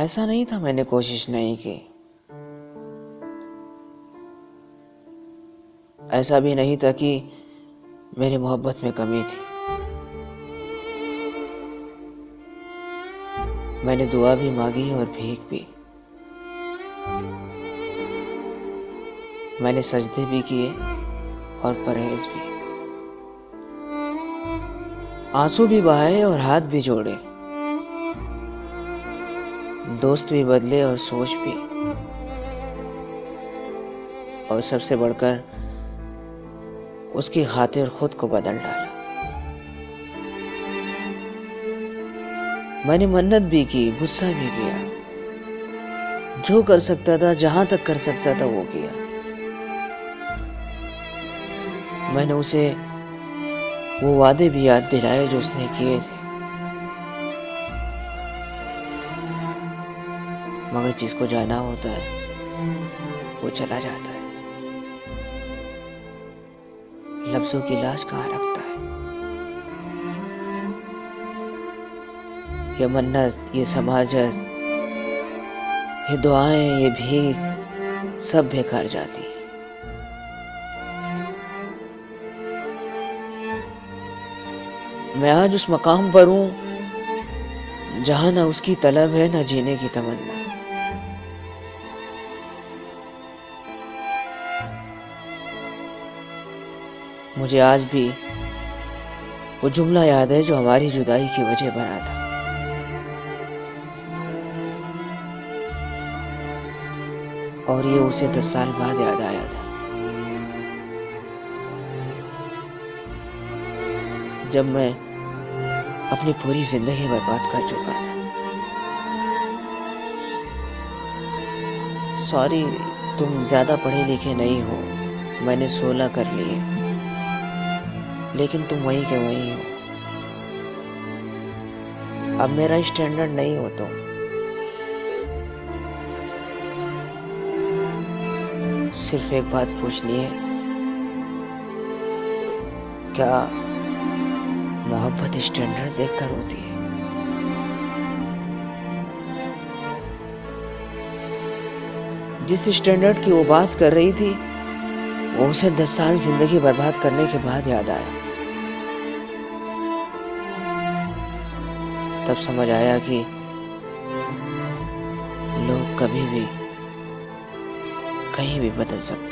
ऐसा नहीं था मैंने कोशिश नहीं की, ऐसा भी नहीं था कि मेरी मोहब्बत में कमी थी। मैंने दुआ भी मांगी और भीख भी, मैंने सजदे भी किए और परहेज भी, आंसू भी बहाए और हाथ भी जोड़े, दोस्त भी बदले और सोच भी, और सबसे बढ़कर उसकी खातिर खुद को बदल डाला। मैंने मन्नत भी की, गुस्सा भी किया, जो कर सकता था, जहां तक कर सकता था वो किया। मैंने उसे वो वादे भी याद दिलाए जो उसने किए थे, मगर जिसको जाना होता है वो चला जाता है। लफ्जों की लाश कहाँ रखता है। ये मन्नत, ये समाजत, ये दुआएं, ये भीख सब बेकार जाती है। मैं आज उस मकाम पर हूं जहां ना उसकी तलब है ना जीने की तमन्ना। मुझे आज भी वो जुमला याद है जो हमारी जुदाई की वजह बना था। और ये उसे 10 साल बाद याद आया था, जब मैं अपनी पूरी जिंदगी बर्बाद कर चुका था। सॉरी, तुम ज्यादा पढ़े लिखे नहीं हो, मैंने 16 कर लिए, लेकिन तुम वही के वही हो। अब मेरा स्टैंडर्ड नहीं हो तुम। सिर्फ एक बात पूछनी है, क्या मोहब्बत स्टैंडर्ड देखकर होती है? जिस स्टैंडर्ड की वो बात कर रही थी वो उसे 10 साल जिंदगी बर्बाद करने के बाद याद आया। तब समझ आया कि लोग कभी भी कहीं भी बदल सकते हैं।